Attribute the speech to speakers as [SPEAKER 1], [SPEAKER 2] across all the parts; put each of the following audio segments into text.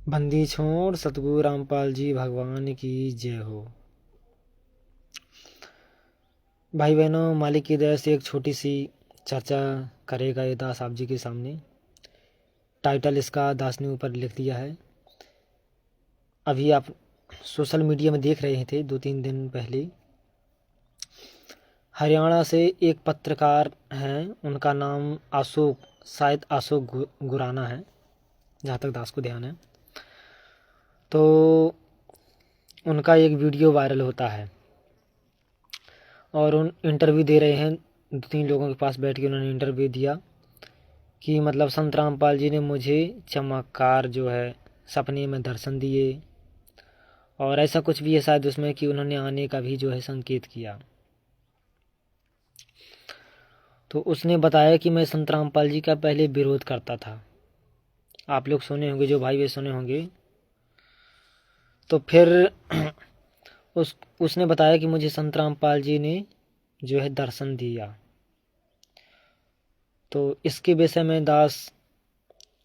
[SPEAKER 1] बंदी छोड़ सतगुरु रामपाल जी भगवान की जय हो। भाई बहनों, मालिक की दया से एक छोटी सी चर्चा करेगा ये दास आप जी के सामने। टाइटल इसका दास ने ऊपर लिख दिया है। अभी आप सोशल मीडिया में देख रहे थे 2-3 दिन पहले हरियाणा से एक पत्रकार हैं, उनका नाम अशोक, शायद अशोक गुराना है जहाँ तक दास को ध्यान है। तो उनका एक वीडियो वायरल होता है और उन इंटरव्यू दे रहे हैं। 2-3 लोगों के पास बैठ के उन्होंने इंटरव्यू दिया कि मतलब संत रामपाल जी ने मुझे चमत्कार जो है सपने में दर्शन दिए, और ऐसा कुछ भी है शायद उसमें कि उन्होंने आने का भी जो है संकेत किया। तो उसने बताया कि मैं संत रामपाल जी का पहले विरोध करता था। आप लोग सुने होंगे, जो भाई वे सुने होंगे। तो फिर उसने बताया कि मुझे संत रामपाल जी ने जो है दर्शन दिया। तो इसके विषय में दास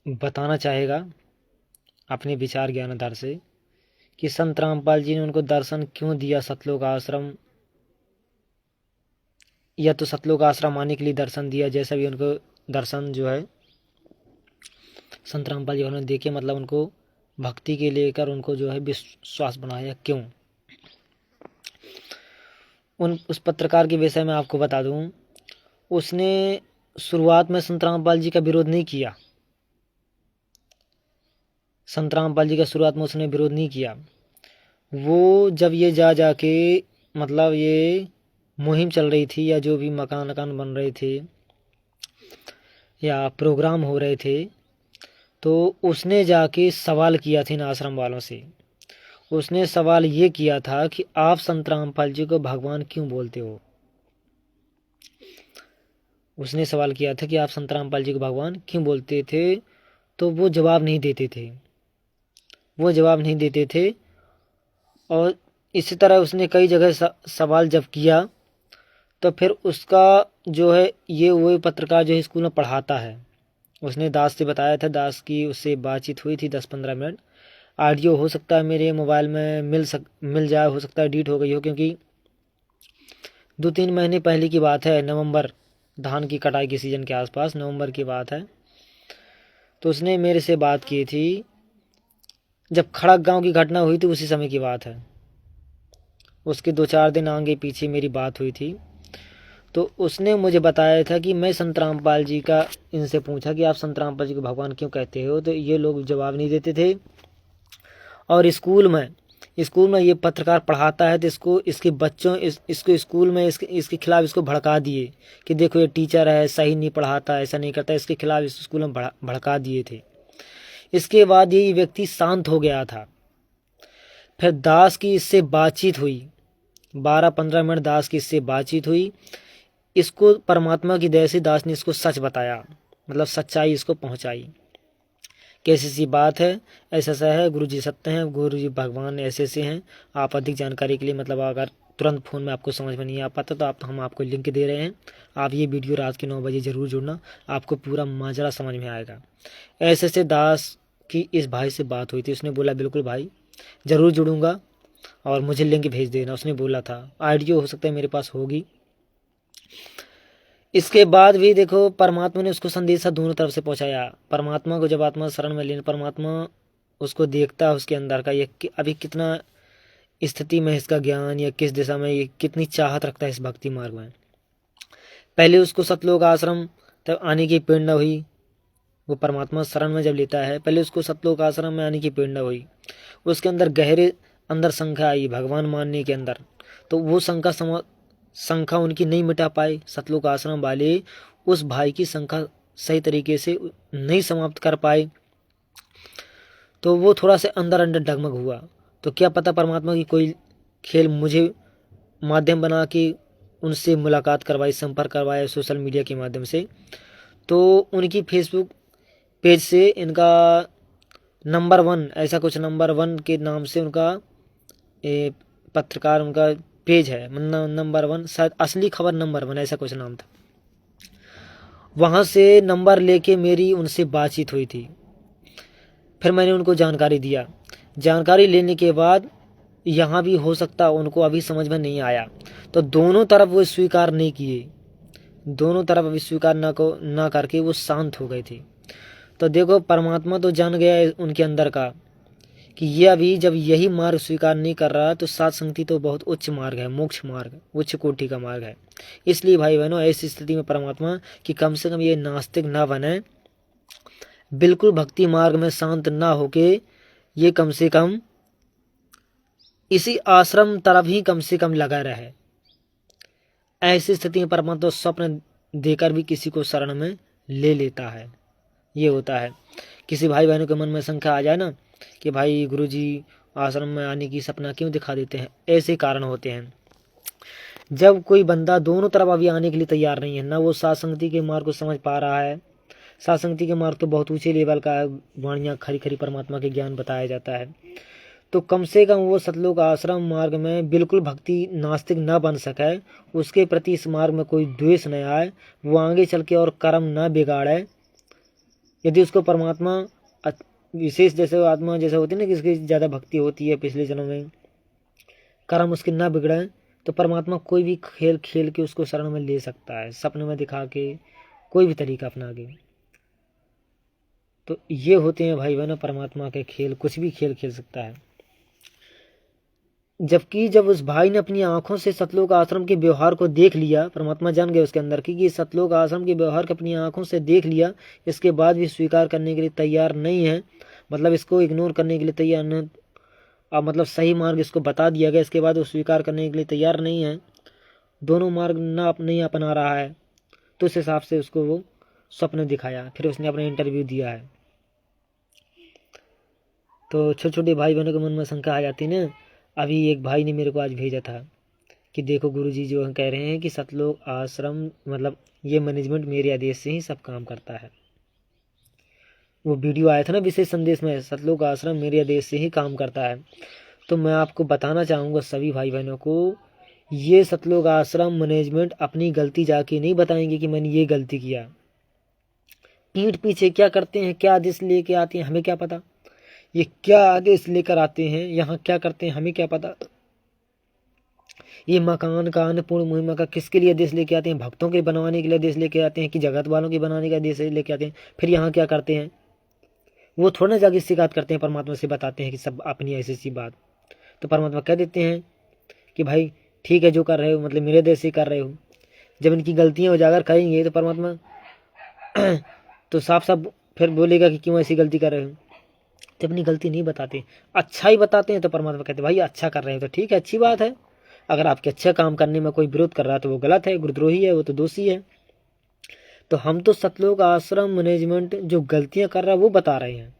[SPEAKER 1] बताना चाहेगा अपने विचार ज्ञान आधार से कि संत रामपाल जी ने उनको दर्शन क्यों दिया सतलोक आश्रम, या तो सतलोक आश्रम आने के लिए दर्शन दिया, जैसा भी उनको दर्शन जो है संत रामपाल जी उन्होंने देखे, मतलब उनको भक्ति के लेकर उनको जो है विश्वास बनाया क्यों। उस पत्रकार के विषय में आपको बता दूं, उसने शुरुआत में संत रामपाल जी का विरोध नहीं किया। संत रामपाल जी का शुरुआत में उसने विरोध नहीं किया। वो जब ये जाके मतलब ये मुहिम चल रही थी, या जो भी मकान बन रहे थे या प्रोग्राम हो रहे थे, तो उसने जाके सवाल किया था इन आश्रम वालों से। उसने सवाल ये किया था कि आप संत रामपाल जी को भगवान क्यों बोलते हो। उसने सवाल किया था कि आप संत रामपाल जी को भगवान क्यों बोलते थे। तो वो जवाब नहीं देते थे, वो जवाब नहीं देते थे। और इसी तरह उसने कई जगह सवाल जब किया, तो फिर उसका जो है ये वही पत्रकार जो है स्कूल में पढ़ाता है, उसने दास से बताया था। दास की उससे बातचीत हुई थी 10-15 मिनट। ऑडियो हो सकता है मेरे मोबाइल में मिल जाए, हो सकता है डिलीट हो गई हो, क्योंकि 2-3 महीने पहले की बात है। नवंबर, धान की कटाई के सीज़न के आसपास नवंबर की बात है। तो उसने मेरे से बात की थी जब खड़क गांव की घटना हुई थी, उसी समय की बात है। उसके 2-4 दिन आगे पीछे मेरी बात हुई थी। तो उसने मुझे बताया था कि मैं संत रामपाल जी का, इनसे पूछा कि आप संत रामपाल जी को भगवान क्यों कहते हो, तो ये लोग जवाब नहीं देते थे। और स्कूल में ये पत्रकार पढ़ाता है, तो इसको इसके बच्चों इसको स्कूल में इसके खिलाफ इसको भड़का दिए कि देखो ये टीचर है, सही नहीं पढ़ाता, ऐसा नहीं करता। इसके खिलाफ इस स्कूल में भड़का दिए थे। इसके बाद ये व्यक्ति शांत हो गया था। फिर दास की इससे बातचीत हुई, 12-15 मिनट दास की इससे बातचीत हुई। इसको परमात्मा की दया से दास ने इसको सच बताया, मतलब सच्चाई इसको पहुंचाई। कैसी सी बात है, ऐसा ऐसा है, गुरु जी सत्य हैं, गुरु जी भगवान ऐसे ऐसे हैं। आप अधिक जानकारी के लिए, मतलब अगर तुरंत फ़ोन में आपको समझ में नहीं आ पाता, तो हम आपको लिंक दे रहे हैं। आप ये वीडियो रात के 9 बजे ज़रूर जुड़ना, आपको पूरा माजरा समझ में आएगा। ऐसे ऐसे दास की इस भाई से बात हुई थी। उसने बोला बिल्कुल भाई, ज़रूर जुड़ूंगा और मुझे लिंक भेज देना। उसने बोला था, ऑडियो हो सकता है मेरे पास होगी। इसके बाद भी देखो, परमात्मा ने उसको संदेशा दोनों तरफ से पहुंचाया। परमात्मा को जब आत्मा शरण में लेने, परमात्मा उसको देखता है उसके अंदर का, ये अभी कितना स्थिति में इसका ज्ञान, या किस दिशा में ये कितनी चाहत रखता है इस भक्ति मार्ग में। पहले उसको सतलोक आश्रम तब आने की प्रेरणा हुई। वो परमात्मा शरण में जब लेता है, पहले उसको सतलोक आश्रम में आने की प्रेरणा हुई। उसके अंदर गहरे अंदर शंका आई भगवान मानने के अंदर। तो वो शंका उनकी नहीं मिटा पाए सतलोक आश्रम वाले। उस भाई की शंका सही तरीके से नहीं समाप्त कर पाए। तो वो थोड़ा सा अंदर अंदर डगमग हुआ। तो क्या पता परमात्मा की कोई खेल मुझे माध्यम बना के उनसे मुलाकात करवाई, संपर्क करवाया सोशल मीडिया के माध्यम से। तो उनकी फेसबुक पेज से इनका नंबर 1, ऐसा कुछ नंबर 1 के नाम से उनका पत्रकार उनका पेज है, नंबर 1, शायद असली खबर नंबर 1, ऐसा कुछ नाम था। वहाँ से नंबर लेके मेरी उनसे बातचीत हुई थी। फिर मैंने उनको जानकारी दिया। जानकारी लेने के बाद यहाँ भी हो सकता उनको अभी समझ में नहीं आया, तो दोनों तरफ वो स्वीकार नहीं किए, दोनों तरफ अभी स्वीकार ना करके वो शांत हो गए थे। तो देखो परमात्मा तो जान गया है उनके अंदर का कि ये अभी जब यही मार्ग स्वीकार नहीं कर रहा, तो सात संगति तो बहुत उच्च मार्ग है, मोक्ष मार्ग, उच्च कोटि का मार्ग है। इसलिए भाई बहनों ऐसी स्थिति में परमात्मा कि कम से कम ये नास्तिक ना बने, बिल्कुल भक्ति मार्ग में शांत ना होके ये कम से कम इसी आश्रम तरफ ही कम से कम लगा रहे। ऐसी स्थिति में परमात्मा तो स्वप्न देकर भी किसी को शरण में ले लेता है। ये होता है। किसी भाई बहनों के मन में शंका आ जाए ना कि भाई गुरुजी आश्रम में आने की सपना क्यों दिखा देते हैं, ऐसे कारण होते हैं। जब कोई बंदा दोनों तरफ अभी आने के लिए तैयार नहीं है, ना वो सात संगति के मार्ग को समझ पा रहा है, सात संगति के मार्ग तो बहुत ऊंचे लेवल का है, वाणियाँ खरी खरी परमात्मा के ज्ञान बताया जाता है, तो कम से कम वो सतलोक आश्रम मार्ग में बिल्कुल भक्ति नास्तिक न बन सके, उसके प्रति इस मार्ग में कोई द्वेष न आए, वो आगे चल के और कर्म न बिगाड़े। यदि उसको परमात्मा विशेष जैसे आत्मा जैसे होती है ना, किसकी ज़्यादा भक्ति होती है पिछले जन्म में, कर्म उसके न बिगड़े, तो परमात्मा कोई भी खेल खेल के उसको शरण में ले सकता है, सपने में दिखा के, कोई भी तरीका अपना के। तो ये होते हैं भाई बहनों परमात्मा के खेल, कुछ भी खेल खेल सकता है। जबकि जब उस भाई ने अपनी आंखों से सतलोक आश्रम के व्यवहार को देख लिया, परमात्मा जान गए उसके अंदर कि सतलोक आश्रम के व्यवहार को अपनी आंखों से देख लिया, इसके बाद भी स्वीकार करने के लिए तैयार नहीं है, मतलब इसको इग्नोर करने के लिए तैयार नहीं, अब मतलब सही मार्ग इसको बता दिया गया, इसके बाद वो स्वीकार करने के लिए तैयार नहीं है, दोनों मार्ग नहीं अपना रहा है, तो उस हिसाब से उसको वो स्वप्न दिखाया, फिर उसने अपना इंटरव्यू दिया है। तो छोटे छोटे भाई बहनों के मन में शंका आ जाती ना। अभी एक भाई ने मेरे को आज भेजा था कि देखो गुरुजी जो कह रहे हैं कि सतलोक आश्रम मतलब ये मैनेजमेंट मेरे आदेश से ही सब काम करता है। वो वीडियो आया था ना विशेष संदेश में, सतलोक आश्रम मेरे आदेश से ही काम करता है। तो मैं आपको बताना चाहूँगा सभी भाई बहनों को, ये सतलोक आश्रम मैनेजमेंट अपनी गलती जाके नहीं बताएंगे कि मैंने ये गलती किया। पीठ पीछे क्या करते हैं, क्या आदेश लेके आते हैं, हमें क्या पता। ये क्या आदेश लेकर आते हैं, यहाँ क्या करते हैं, हमें क्या पता। ये मकान का अन्नपूर्ण मुहिमा का किसके लिए आदेश लेके आते हैं, भक्तों के बनवाने के लिए आदेश लेके आते हैं कि जगत वालों के बनाने का आदेश लेके आते हैं। फिर यहाँ क्या करते हैं, वो थोड़ा ना जाके शिकायत करते हैं परमात्मा से, बताते हैं कि सब अपनी ऐसी सी बात। तो परमात्मा कह देते हैं कि भाई ठीक है जो कर रहे हो, मतलब मेरे देश से कर रहे हो। जब इनकी गलतियाँ उजागर करेंगे तो परमात्मा तो साफ साफ फिर बोलेगा कि क्यों ऐसी गलती कर रहे हो। तो अपनी गलती नहीं बताते, अच्छा ही बताते हैं, तो परमात्मा कहते हैं भाई अच्छा कर रहे हो तो ठीक है, अच्छी बात है। अगर आपके अच्छा काम करने में कोई विरोध कर रहा है तो वो गलत है, गुरुद्रोही है, वो तो दोषी है। तो हम तो सतलोक आश्रम मैनेजमेंट जो गलतियां कर रहा है वो बता रहे हैं,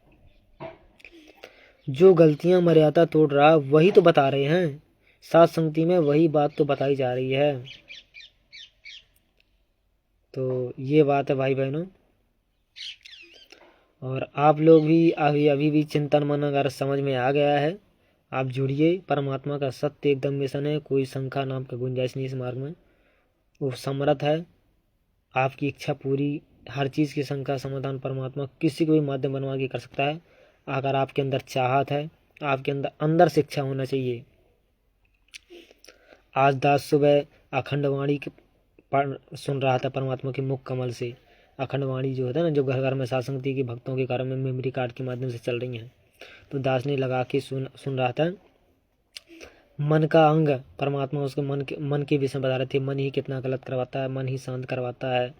[SPEAKER 1] जो गलतियां मर्यादा तोड़ रहा वही तो बता रहे हैं, सात संगति में वही बात तो बताई जा रही है। तो ये बात है भाई बहनों। और आप लोग भी अभी भी चिंतन मन अगर समझ में आ गया है, आप जुड़िए, परमात्मा का सत्य एकदम मिशन है, कोई शंका नाम का गुंजाइश नहीं इस मार्ग में। वो समर्थ है, आपकी इच्छा पूरी, हर चीज़ की शंका समाधान परमात्मा किसी को भी माध्यम बनवा के कर सकता है, अगर आपके अंदर चाहत है, आपके अंदर से इच्छा होना चाहिए। आज दास सुबह अखंड वाणी सुन रहा था परमात्मा के मुख कमल से। अखंड वाणी जो होता है ना, जो घर घर में सात संगति के भक्तों के कारण में मेमोरी कार्ड के माध्यम से चल रही हैं, तो दास ने लगा के सुन रहा था। मन का अंग परमात्मा उसके मन के विषय बता रहे थे, मन ही कितना गलत करवाता है, मन ही शांत करवाता है,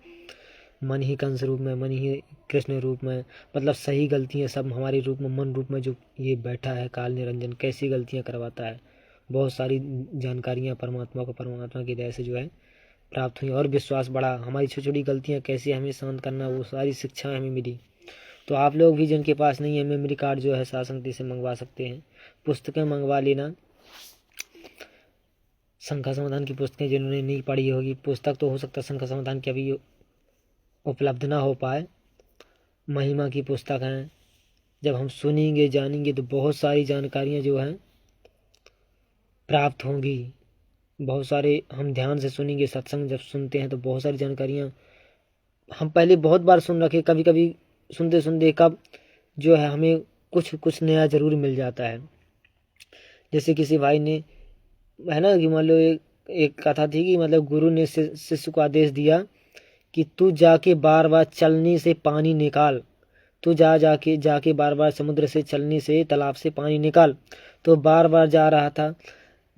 [SPEAKER 1] मन ही कंस रूप में, मन ही कृष्ण रूप में, मतलब सही गलतियाँ सब हमारे रूप में, मन रूप में जो ये बैठा है काल निरंजन, कैसी गलतियाँ करवाता है। बहुत सारी जानकारियाँ परमात्मा की दया से जो है प्राप्त हुई, और विश्वास बढ़ा, हमारी छोटी छोटी गलतियाँ कैसे हमें शांत करना, वो सारी शिक्षा हमें मिली। तो आप लोग भी जिनके पास नहीं है मेमोरी कार्ड जो है सात संगति से मंगवा सकते हैं, पुस्तकें मंगवा लेना, शंका समाधान की पुस्तकें जिन्होंने नहीं पढ़ी होगी, पुस्तक तो हो सकता है शंका समाधान की अभी उपलब्ध ना हो पाए, महिमा की पुस्तक हैं, जब हम सुनेंगे जानेंगे तो बहुत सारी जानकारियाँ जो हैं प्राप्त होंगी। बहुत सारे हम ध्यान से सुनेंगे, सत्संग जब सुनते हैं तो बहुत सारी जानकारियाँ हम पहले बहुत बार सुन रखे, कभी कभी सुनते सुनते कब जो है हमें कुछ कुछ नया ज़रूर मिल जाता है। जैसे किसी भाई ने, है ना, कि मान लो एक कथा थी कि मतलब गुरु ने शिष्य को आदेश दिया कि तू जाके बार बार चलनी से पानी निकाल, तू जाके जाके बार बार समुद्र से, चलनी से, तालाब से पानी निकाल। तो बार बार जा रहा था,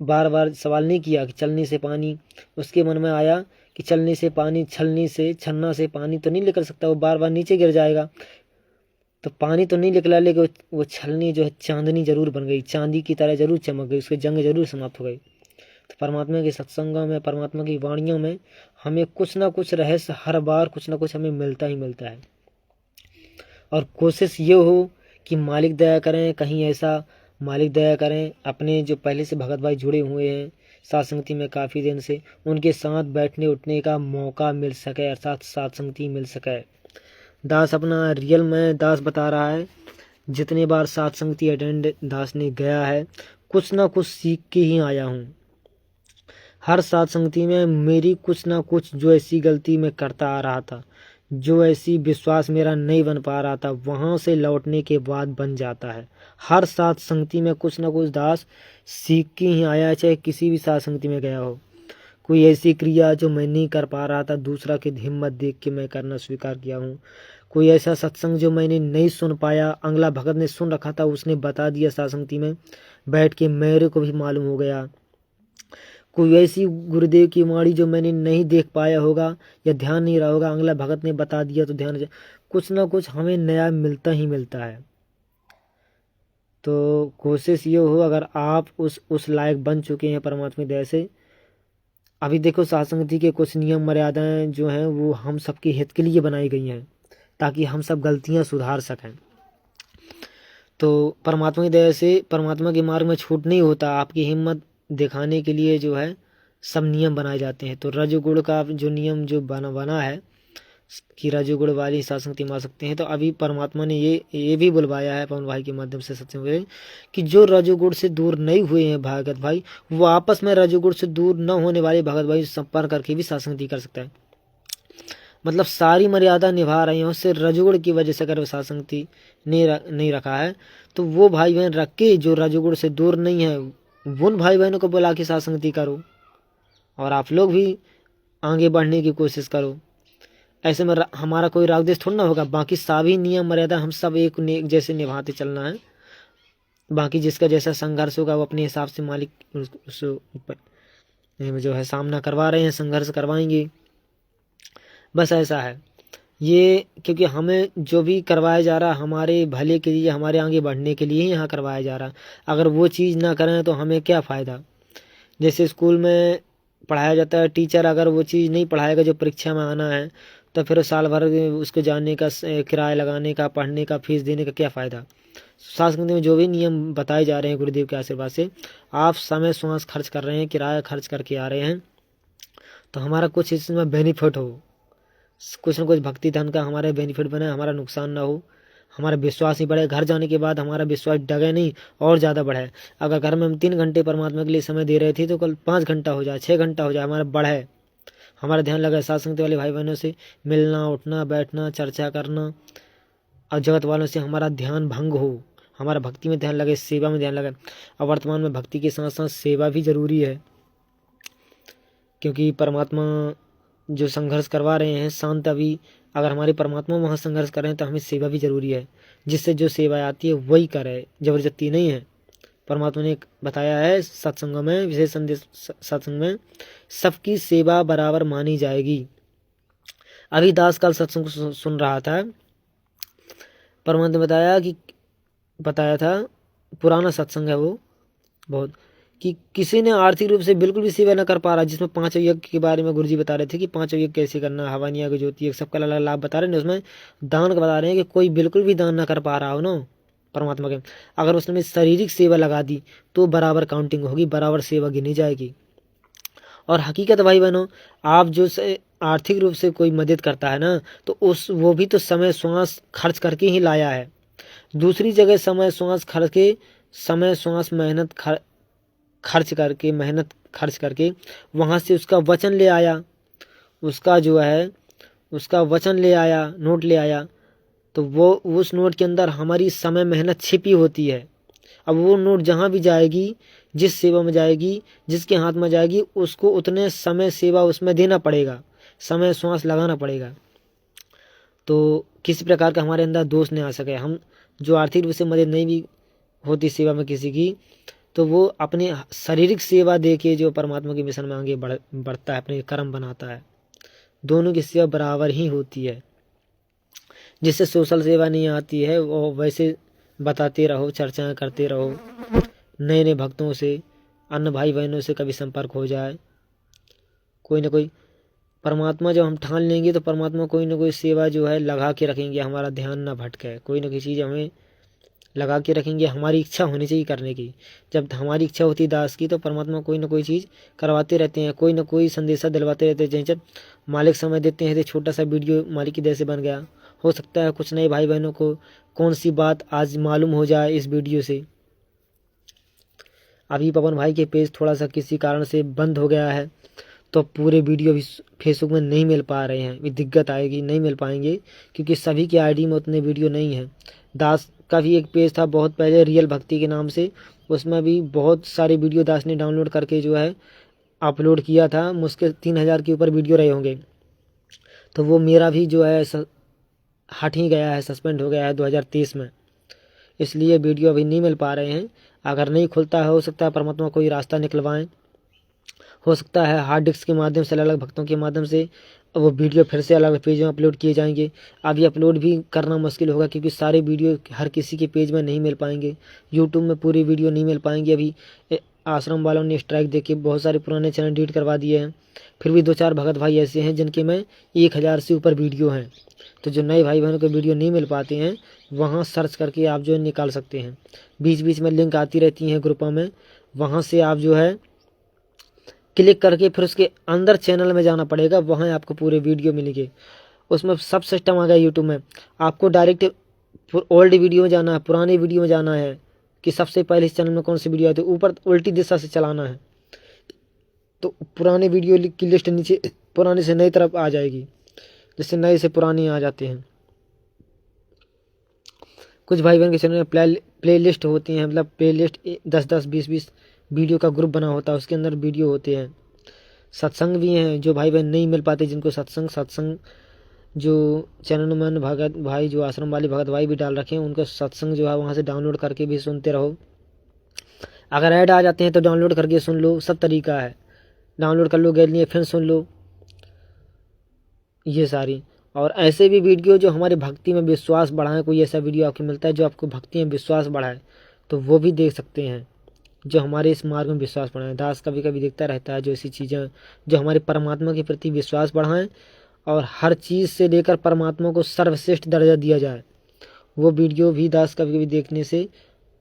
[SPEAKER 1] बार बार सवाल नहीं किया कि चलनी से पानी। उसके मन में आया कि चलनी से पानी, छलनी से, छन्ना से पानी तो नहीं निकल सकता, वो बार बार नीचे गिर जाएगा। तो पानी तो नहीं निकला, लेकिन वो छलनी जो है चांदनी जरूर बन गई, चांदी की तरह जरूर चमक गई, उसकी जंग जरूर समाप्त हो गई। तो परमात्मा के सत्संगों में, परमात्मा की वाणियों में हमें कुछ ना कुछ रहस्य, हर बार कुछ ना कुछ हमें मिलता ही मिलता है। और कोशिश ये हो कि मालिक दया करें, कहीं ऐसा मालिक दया करें, अपने जो पहले से भगत भाई जुड़े हुए हैं साथ संगति में काफ़ी दिन से, उनके साथ बैठने उठने का मौका मिल सके, अर्थात साथ संगति मिल सके। दास अपना रियल में दास बता रहा है, जितने बार साथ संगति अटेंड दास ने गया है, कुछ ना कुछ सीख के ही आया हूँ। हर साथ संगति में मेरी कुछ ना कुछ, जो ऐसी गलती मैं करता आ रहा था, जो ऐसी विश्वास मेरा नहीं बन पा रहा था, वहाँ से लौटने के बाद बन जाता है। हर साथ संगति में कुछ ना कुछ दास सीख के ही आया है, चाहे किसी भी साथ संगति में गया हो। कोई ऐसी क्रिया जो मैं नहीं कर पा रहा था, दूसरा की हिम्मत देख के मैं करना स्वीकार किया हूँ। कोई ऐसा सत्संग जो मैंने नहीं सुन पाया, अगला भगत ने सुन रखा था, उसने बता दिया साथ संगति में बैठ के, मेरे को भी मालूम हो गया। कोई ऐसी गुरुदेव की वाणी जो मैंने नहीं देख पाया होगा या ध्यान नहीं रहा होगा, अगला भगत ने बता दिया तो ध्यान, कुछ ना कुछ हमें नया मिलता ही मिलता है। तो कोशिश ये हो, अगर आप उस लायक बन चुके हैं परमात्मा दया से, अभी देखो साथ संगति के कुछ नियम मर्यादाएं जो हैं वो हम सबके हित के लिए बनाई गई हैं, ताकि हम सब गलतियां सुधार सकें। तो परमात्मा की दया से परमात्मा के मार्ग में छूट नहीं होता, आपकी हिम्मत दिखाने के लिए जो है सब नियम बनाए जाते हैं। तो रजोगुण का जो नियम जो बना है कि रजोगुण वाली साथ संगति में आ सकते हैं, तो अभी परमात्मा ने ये भी बुलवाया है पवन भाई के माध्यम से सत्संग में कि जो रजोगुण से दूर नहीं हुए हैं भगत भाई, वो आपस में रजोगुण से दूर न होने वाले भगत भाई संपर्क करके भी साथ संगति कर सकता है। मतलब सारी मर्यादा निभा रहे हैं, उससे रजोगुण की वजह से अगर वो साथ संगति नहीं रखा है, तो वो भाई बहन रख के जो रजोगुण से दूर नहीं है, उन भाई बहनों को बुला के साथ संगति करो, और आप लोग भी आगे बढ़ने की कोशिश करो। ऐसे में हमारा कोई राग देश थोड़ा ना होगा, बाकी सभी नियम मर्यादा हम सब एक जैसे निभाते चलना है। बाकी जिसका जैसा संघर्ष होगा वो अपने हिसाब से मालिक जो है सामना करवा रहे हैं, संघर्ष करवाएंगे, बस ऐसा है ये। क्योंकि हमें जो भी करवाया जा रहा है हमारे भले के लिए, हमारे आगे बढ़ने के लिए ही यहाँ करवाया जा रहा है। अगर वो चीज़ ना करें तो हमें क्या फ़ायदा। जैसे स्कूल में पढ़ाया जाता है, टीचर अगर वो चीज़ नहीं पढ़ाएगा जो परीक्षा में आना है, तो फिर साल भर उसको जाने का, किराया लगाने का, पढ़ने का, फीस देने का क्या फ़ायदा। साथ संगति में जो भी नियम बताए जा रहे हैं गुरुदेव के आशीर्वाद से, आप समय श्वास खर्च कर रहे हैं, किराया खर्च करके आ रहे हैं, तो हमारा कुछ इसमें बेनिफिट हो, कुछ न कुछ भक्ति धन का हमारे बेनिफिट बने, हमारा नुकसान ना हो, हमारा विश्वास ही बढ़े। घर जाने के बाद हमारा विश्वास डगे नहीं और ज़्यादा बढ़े। अगर घर में हम 3 घंटे परमात्मा के लिए समय दे रहे थे, तो कल 5 घंटा हो जाए, 6 घंटा हो जाए, हमारा बढ़े, हमारा ध्यान लगे साथ संगति वाले भाई बहनों से मिलना, उठना, बैठना, चर्चा करना, और जगत वालों से हमारा ध्यान भंग हो, हमारा भक्ति में ध्यान लगे, सेवा में ध्यान लगे। और वर्तमान में भक्ति के साथ साथ सेवा भी जरूरी है, क्योंकि परमात्मा जो संघर्ष करवा रहे हैं शांत, अभी अगर हमारे परमात्मा वहाँ संघर्ष कर रहे हैं तो हमें सेवा भी जरूरी है। जिससे जो सेवा आती है वही करे, जबरदस्ती नहीं है। परमात्मा ने बताया है सत्संग में, विशेष संदेश सत्संग में, सबकी सेवा बराबर मानी जाएगी। अभी दास काल सत्संग सुन रहा था, परमात्मा ने बताया था, पुराना सत्संग है वो बहुत, कि किसी ने आर्थिक रूप से बिल्कुल भी सेवा न कर पा रहा, जिसमें 5 यज्ञ के बारे में गुरुजी बता रहे थे कि 5 यज्ञ कैसे करना, हवन यज्ञ, ज्योति यज्ञ, सबका अलग लाभ बता रहे हैं। उसमें दान का बता रहे हैं कि कोई बिल्कुल भी दान न कर पा रहा हो ना परमात्मा के, अगर उसने शारीरिक सेवा लगा दी तो बराबर काउंटिंग होगी, बराबर सेवा गिनी जाएगी। और हकीकत भाई बहनों, आप जो आर्थिक रूप से कोई मदद करता है ना, तो वो भी तो समय श्वास खर्च करके ही लाया है। दूसरी जगह समय श्वास मेहनत खर्च करके वहाँ से उसका वचन ले आया, उसका जो है उसका वचन ले आया, नोट ले आया, तो वो उस नोट के अंदर हमारी समय मेहनत छिपी होती है। अब वो नोट जहाँ भी जाएगी, जिस सेवा में जाएगी, जिसके हाथ में जाएगी, उसको उतने समय सेवा उसमें देना पड़ेगा, समय श्वास लगाना पड़ेगा। तो किसी प्रकार का हमारे अंदर दोष नहीं आ सके। हम जो आर्थिक रूप से मदद नहीं भी होती सेवा में किसी की, तो वो अपने शारीरिक सेवा दे के जो परमात्मा के मिशन में आगे बढ़ता है, अपने कर्म बनाता है। दोनों की सेवा बराबर ही होती है। जिससे सोशल सेवा नहीं आती है वो वैसे बताते रहो, चर्चाएं करते रहो, नए नए भक्तों से, अन्य भाई बहनों से कभी संपर्क हो जाए, कोई ना कोई परमात्मा जब हम ठान लेंगे तो परमात्मा कोई ना कोई सेवा जो है लगा के रखेंगे, हमारा ध्यान ना भटके, कोई ना कोई चीज़ हमें लगा के रखेंगे। हमारी इच्छा होनी चाहिए करने की। जब हमारी इच्छा होती है दास की, तो परमात्मा कोई ना कोई चीज़ करवाते रहते हैं, कोई ना कोई संदेशा दिलवाते रहते हैं। जब मालिक समय देते हैं तो छोटा सा वीडियो मालिक की दया से बन गया। हो सकता है कुछ नए भाई बहनों को कौन सी बात आज मालूम हो जाए इस वीडियो से। अभी पवन भाई के पेज थोड़ा सा किसी कारण से बंद हो गया है, तो पूरे वीडियो भी फेसबुक में नहीं मिल पा रहे हैं, भी दिक्कत आएगी, नहीं मिल पाएंगे, क्योंकि सभी के आईडी में उतने वीडियो नहीं है। दास का भी एक पेज था बहुत पहले रियल भक्ति के नाम से, उसमें भी बहुत सारे वीडियो दास ने डाउनलोड करके जो है अपलोड किया था। मुश्किल 3000 के ऊपर वीडियो रहे होंगे। तो वो मेरा भी जो है हट ही गया है, सस्पेंड हो गया है 2023 में, इसलिए वीडियो अभी नहीं मिल पा रहे हैं। अगर नहीं खुलता है, हो सकता है परमात्मा कोई रास्ता निकलवाएं, हो सकता है हार्ड डिस्क के माध्यम से, अलग अलग भक्तों के माध्यम से वो वीडियो फिर से अलग पेज में अपलोड किए जाएंगे। अभी अपलोड भी करना मुश्किल होगा, क्योंकि सारे वीडियो हर किसी के पेज में नहीं मिल पाएंगे, यूट्यूब में पूरी वीडियो नहीं मिल पाएंगे। अभी आश्रम वालों ने स्ट्राइक देके बहुत सारे पुराने चैनल डिलीट करवा दिए हैं। फिर भी 2-4 भगत भाई ऐसे हैं जिनके में 1000 से ऊपर वीडियो हैं। तो जो नए भाई बहनों को वीडियो नहीं मिल पाते हैं, वहाँ सर्च करके आप जो है निकाल सकते हैं। बीच बीच में लिंक आती रहती हैं ग्रुपों में, वहाँ से आप जो है क्लिक करके फिर उसके अंदर चैनल में जाना पड़ेगा, वहाँ आपको पूरे वीडियो मिलेंगे। उसमें सब सिस्टम आ गया यूट्यूब में। आपको डायरेक्ट ओल्ड वीडियो में जाना है, पुरानी वीडियो में जाना है कि सबसे पहले इस चैनल में कौन सी वीडियो आती है, ऊपर उल्टी दिशा से चलाना है, तो पुराने वीडियो की लिस्ट नीचे पुराने से नई तरफ आ जाएगी, जैसे नए से पुराने आ जाते हैं। कुछ भाई बहन के चैनल में प्ले लिस्ट होती हैं, मतलब प्ले लिस्ट 10-10, 20-20 वीडियो का ग्रुप बना होता है, उसके अंदर वीडियो होते हैं। सत्संग भी हैं, जो भाई बहन नहीं मिल पाते जिनको सत्संग जो चैनल में भगत भाई जो आश्रम वाले भगत भाई भी डाल रखे हैं, उनको सत्संग जो है वहाँ से डाउनलोड करके भी सुनते रहो। अगर ऐड आ जाते हैं तो डाउनलोड करके सुन लो, सब तरीका है। डाउनलोड कर लो गैलरी, फिर सुन लो, ये सारी। और ऐसे भी वीडियो जो हमारे भक्ति में विश्वास बढ़ाएं, कोई ऐसा वीडियो आपको मिलता है जो आपको भक्ति में विश्वास बढ़ाए, तो वो भी देख सकते हैं, जो हमारे इस मार्ग में विश्वास बढ़ाएं। दास कभी कभी देखता रहता है जो ऐसी चीज़ें जो हमारे परमात्मा के प्रति विश्वास बढ़ाएं और हर चीज़ से लेकर परमात्मा को सर्वश्रेष्ठ दर्जा दिया जाए, वो वीडियो भी दास कभी कभी देखने से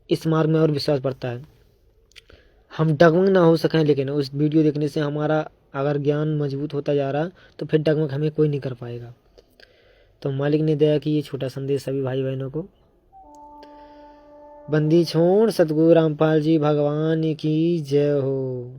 [SPEAKER 1] इस मार्ग में और विश्वास बढ़ता है। हम डगमग ना हो सकें, लेकिन उस वीडियो देखने से हमारा अगर ज्ञान मजबूत होता जा रहा, तो फिर डगमग हमें कोई नहीं कर पाएगा। तो मालिक ने दया की ये छोटा संदेश सभी भाई बहनों को। बंदी छोड़ सतगुरु रामपाल जी भगवान की जय हो।